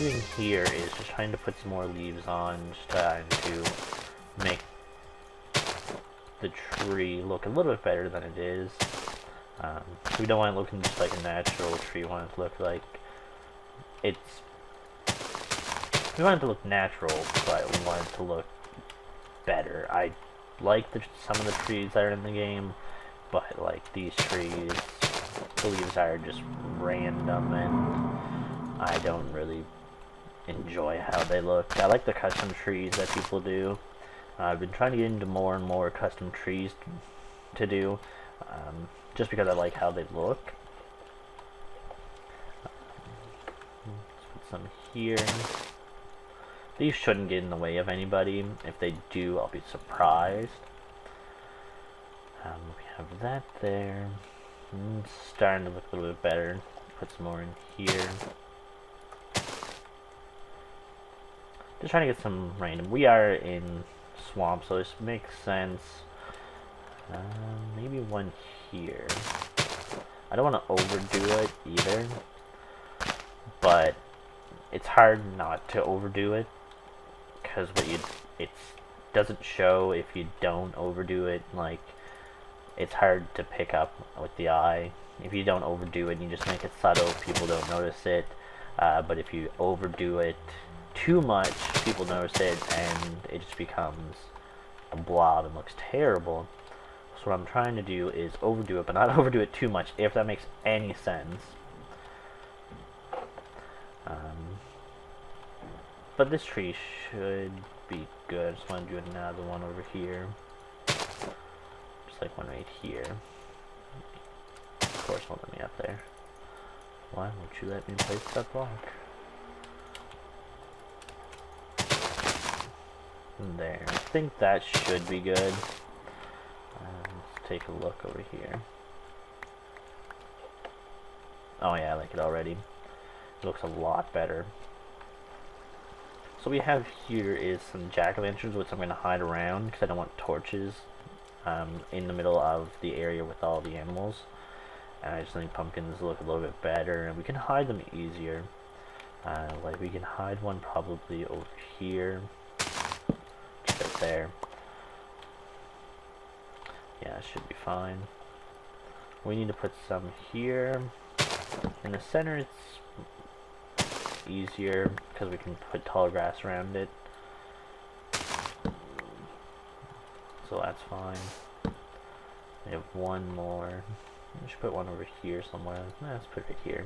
doing here is just trying to put some more leaves on, just trying to make the tree look a little bit better than it is. We don't want it looking just like a natural tree. We want it to look like it's... We want it to look natural, but we want it to look better. I like some of the trees that are in the game, but like these trees, the leaves are just random and I don't really enjoy how they look. I like the custom trees that people do. I've been trying to get into more and more custom trees to do, just because I like how they look. Let's put some here. These shouldn't get in the way of anybody. If they do, I'll be surprised. We have that there. It's starting to look a little bit better. Put some more in here. Just trying to get some random. We are in swamp, so this makes sense. Maybe one here. I don't want to overdo it either, but it's hard not to overdo it because it doesn't show if you don't overdo it. Like, it's hard to pick up with the eye. If you don't overdo it and you just make it subtle, people don't notice it. But if you overdo it too much, people notice it and it just becomes a blob and looks terrible. So what I'm trying to do is overdo it, but not overdo it too much, if that makes any sense. But this tree should be good. I just want to do another one over here. Just like one right here. Of course, won't let me up there. Why won't you let me place that block? There. I think that should be good. Let's take a look over here. Oh yeah, I like it already. It looks a lot better. So what we have here is some jack-o'-lanterns, which I'm going to hide around because I don't want torches in the middle of the area with all the animals. And I just think pumpkins look a little bit better, and we can hide them easier. Like we can hide one probably over here. Right there. Yeah, it should be fine. We need to put some here. In the center it's easier because we can put tall grass around it. So that's fine. We have one more. We should put one over here somewhere. Let's put it here.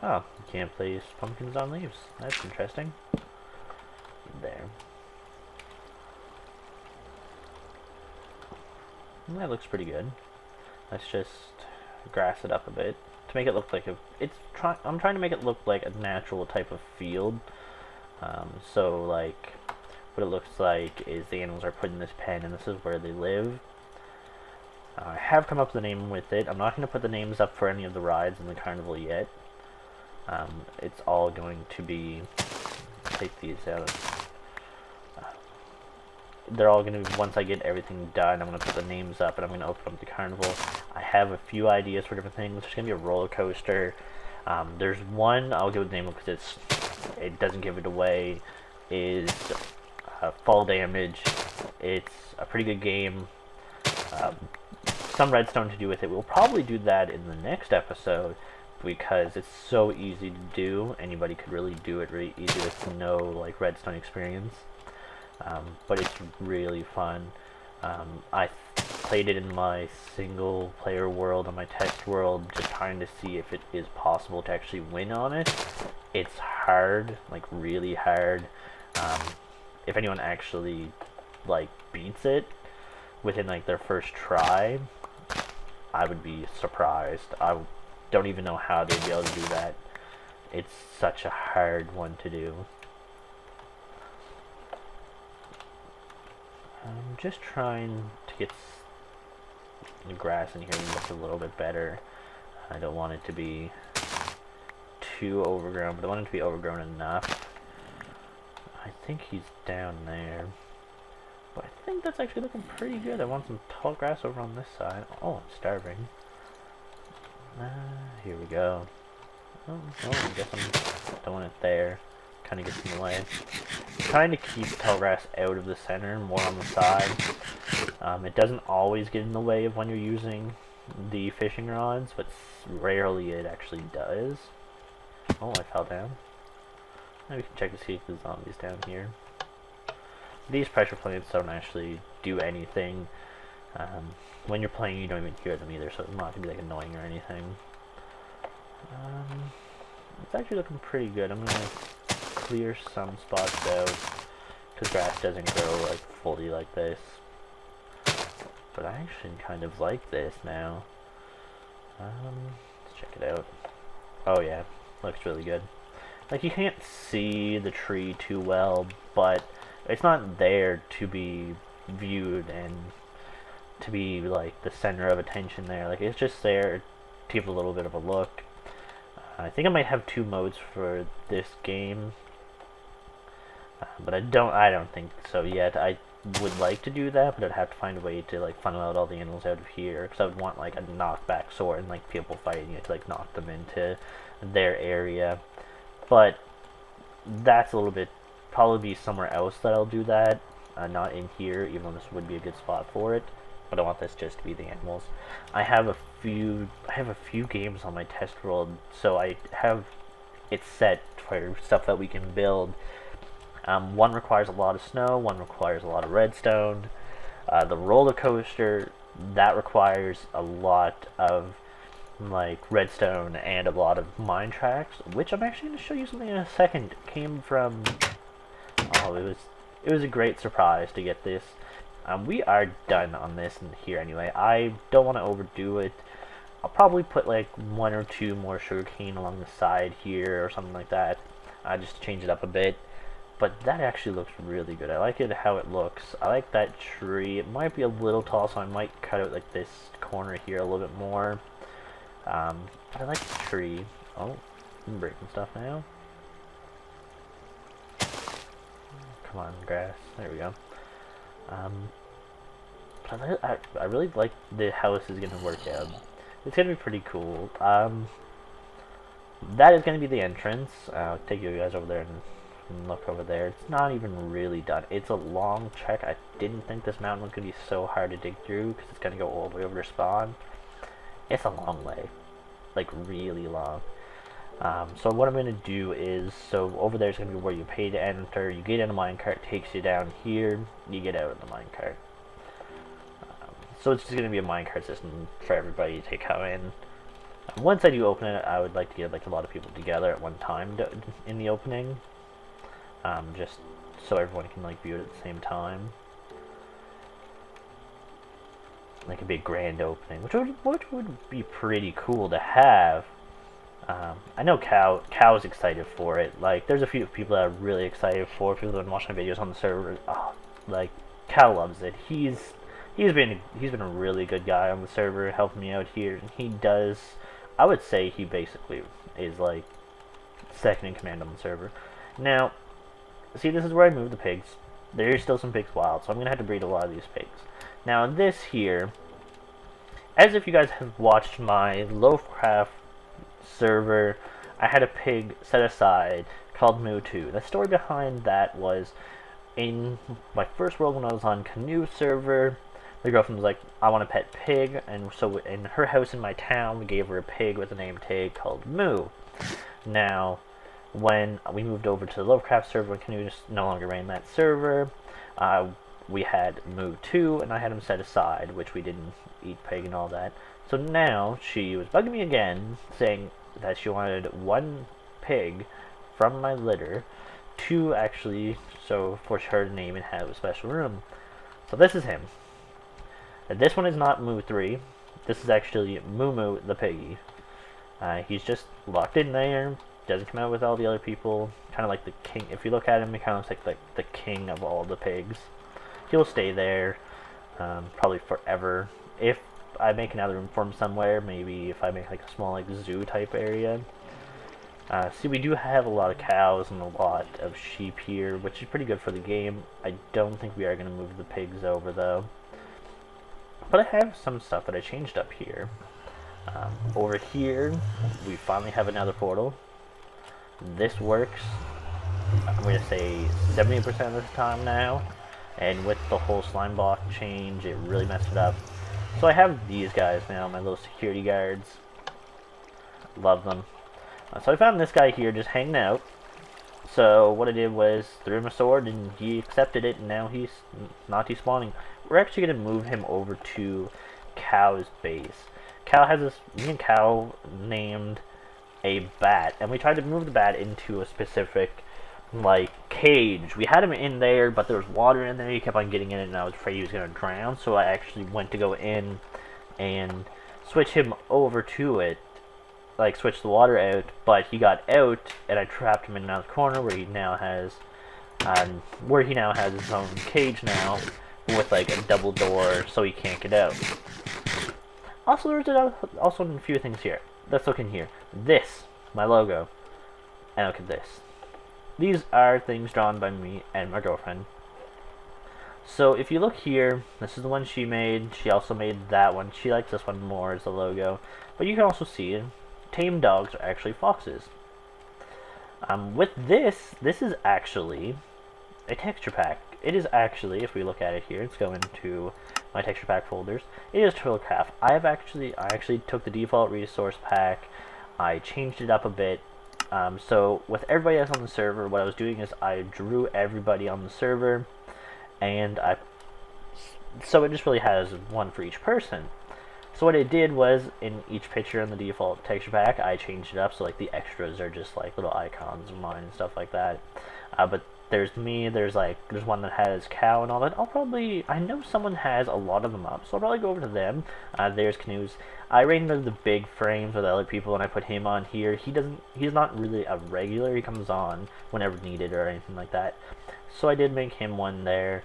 Oh, you can't place pumpkins on leaves. That's interesting. There. And that looks pretty good. Let's just grass it up a bit to make it look like I'm trying to make it look like a natural type of field. So like what it looks like is the animals are put in this pen and this is where they live. I have come up with a name with it. I'm not going to put the names up for any of the rides in the carnival yet. It's all going to be, take these out. They're all going to be, once I get everything done, I'm going to put the names up and I'm going to open up the carnival. I have a few ideas for different things. There's going to be a roller coaster. There's one, I'll give it the name because it doesn't give it away, is Fall Damage. It's a pretty good game. Some redstone to do with it. We'll probably do that in the next episode because it's so easy to do. Anybody could really do it really easy with no like redstone experience. But it's really fun. I played it in my single player world and my test world, just trying to see if it is possible to actually win on it. It's hard, like really hard. If anyone actually like beats it within like their first try, I would be surprised. I don't even know how they'd be able to do that. It's such a hard one to do. I'm just trying to get the grass in here to look a little bit better. I don't want it to be too overgrown, but I want it to be overgrown enough. I think he's down there. But I think that's actually looking pretty good. I want some tall grass over on this side. Oh, I'm starving. Here we go. Oh, I guess I'm doing it there. Kind of gets in the way. I'm trying to keep Turtlecraft out of the center, more on the side. It doesn't always get in the way of when you're using the fishing rods, but rarely it actually does. Oh, I fell down. Now we can check to see if there's zombies down here. These pressure plates don't actually do anything. When you're playing, you don't even hear them either, so it's not gonna be like annoying or anything. It's actually looking pretty good. I'm gonna clear some spots out because grass doesn't grow like fully like this. But I actually kind of like this now. Let's check it out. Oh yeah, looks really good. Like, you can't see the tree too well, but it's not there to be viewed and to be like the center of attention there. Like, it's just there to give a little bit of a look. I think I might have 2 modes for this game, but I don't think so yet. I would like to do that, but I'd have to find a way to like funnel out all the animals out of here, because I would want like a knockback sword and like people fighting it to like knock them into their area. But that's a little bit, probably be somewhere else that I'll do that, not in here, even though this would be a good spot for it. But I want this just to be the animals. I have a few games on my test world, so I have it set for stuff that we can build. One requires a lot of snow, one requires a lot of redstone. The roller coaster, that requires a lot of like redstone and a lot of mine tracks, which I'm actually going to show you something in a second. It came from, oh, it was a great surprise to get this. We are done on this in here anyway. I don't want to overdo it. I'll probably put like 1 or 2 more sugarcane along the side here or something like that. Just to change it up a bit. But that actually looks really good. I like it how it looks. I like that tree. It might be a little tall, so I might cut out like this corner here a little bit more. But I like the tree. Oh, I'm breaking stuff now. Come on, grass. There we go. But I really like how this is going to work out. It's going to be pretty cool. That is going to be the entrance. I'll take you guys over there and look over there. It's not even really done. It's a long trek. I didn't think this mountain was going to be so hard to dig through because it's going to go all the way over to spawn. It's a long way. Like, really long. So what I'm going to do is, so over there is going to be where you pay to enter. You get in a minecart, takes you down here. You get out of the minecart. So it's just going to be a minecart system for everybody to come in. Once I do open it, I would like to get like a lot of people together at one time in the opening. Just so everyone can like view it at the same time. Like a big grand opening, which would be pretty cool to have. I know Cow's excited for it. Like, there's a few people that are really excited for it. People that have been watching my videos on the server. Oh, like, Cow loves it. He's been a really good guy on the server, helping me out here. And he does, I would say he basically is like second in command on the server. Now, see, this is where I move the pigs. There's still some pigs wild, so I'm gonna have to breed a lot of these pigs. Now, this here, as if you guys have watched my Loafcraft server, I had a pig set aside called MOO. The story behind that was, in my first world when I was on Canoe server, the girlfriend was like, I want a pet pig, and so in her house in my town, we gave her a pig with a name tag called Moo. Now, when we moved over to the Lovecraft server, when Canoe no longer ran that server, we had MOO, and I had him set aside, which we didn't eat pig and all that. So now, she was bugging me again, saying that she wanted 1 pig from my litter to actually, so for her to name and have a special room. So this is him. And this one is not MOO3. This is actually Moo the piggy. He's just locked in there. Doesn't come out with all the other people. Kind of like the king. If you look at him, he kind of looks like the king of all the pigs. He'll stay there probably forever. If I make another room for him somewhere, maybe if I make like a small like zoo type area. See, we do have a lot of cows and a lot of sheep here, which is pretty good for the game. I don't think we are going to move the pigs over though. But I have some stuff that I changed up here. Over here, we finally have another portal. This works, I'm going to say 70% of the time now. And with the whole slime block change, it really messed it up. So I have these guys now, my little security guards. Love them. So I found this guy here just hanging out. So what I did was threw him a sword and he accepted it, and now he's not despawning. We're actually going to move him over to Cow's base. Cow has this, me and Cow named a bat, and we tried to move the bat into a specific like cage. We had him in there, but there was water in there. He kept on getting in it, and I was afraid he was going to drown, so I actually went to go in and switch him over to it, like switch the water out, but he got out, and I trapped him in another corner where he now has his own cage now with like a double door, so he can't get out. Also, there's also a few things here. Let's look in here. This, my logo, and look at this. These are things drawn by me and my girlfriend. So if you look here, this is the one she made. She also made that one. She likes this one more as the logo. But you can also see tame dogs are actually foxes. With this is actually a texture pack. It is actually, if we look at it here, let's go into my texture pack folders. It is Turtlecraft. I actually took the default resource pack. I changed it up a bit. So with everybody else on the server, what I was doing is I drew everybody on the server, and so it just really has one for each person. So what I did was, in each picture in the default texture pack, I changed it up so like the extras are just like little icons of mine and stuff like that. But there's me, there's one that has Cow and all that. I know someone has a lot of them up, so I'll probably go over to them. There's Canoes. I rendered the big frames with other people, and I put him on here. He's not really a regular. He comes on whenever needed or anything like that. So I did make him one there.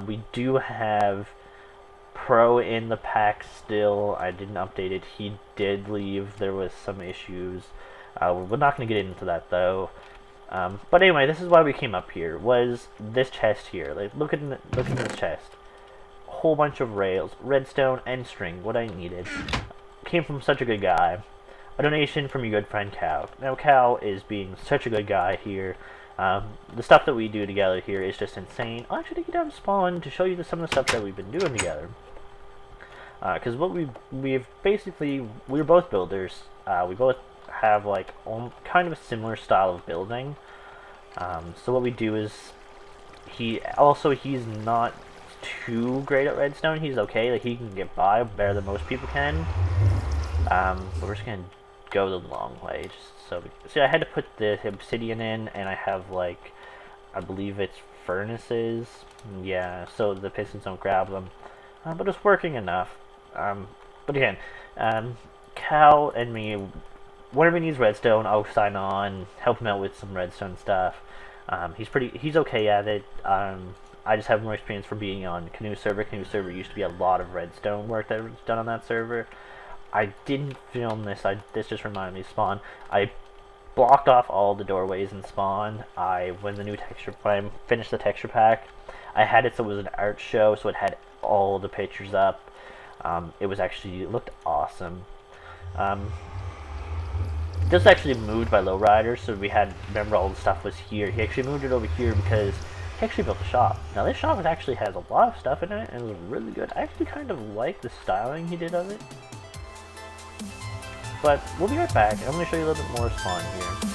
We do have Pro in the pack still. I didn't update it. He did leave. There was some issues. We're not going to get into that though. But anyway, this is why we came up here. Was this chest here? Like, look at this chest. A whole bunch of rails, redstone, and string. What I needed came from such a good guy. A donation from your good friend Cow. Now Cow is being such a good guy here. The stuff that we do together here is just insane. I'll actually take you down to spawn to show you some of the stuff that we've been doing together. Because what we've basically, we're both builders. We both have like kind of a similar style of building. So what we do is, he's not too great at redstone. He's okay, like he can get by better than most people can. But we're just gonna go the long way. See, I had to put the obsidian in, and I have like, I believe it's furnaces. Yeah, so the pistons don't grab them. But it's working enough. But again, Cal and me, whenever he needs redstone, I'll sign on, help him out with some redstone stuff. He's okay at it. I just have more experience from being on Canoe server. Canoe server used to be a lot of redstone work that was done on that server. I didn't film this. This just reminded me of spawn. I blocked off all the doorways in spawn. When I finished the texture pack, I had it so it was an art show, so it had all the pictures up. It looked awesome. This was actually moved by Lowrider, so remember all the stuff was here. He actually moved it over here because he actually built a shop. Now this shop actually has a lot of stuff in it, and it was really good. I actually kind of like the styling he did of it. But we'll be right back, and I'm going to show you a little bit more spawn here.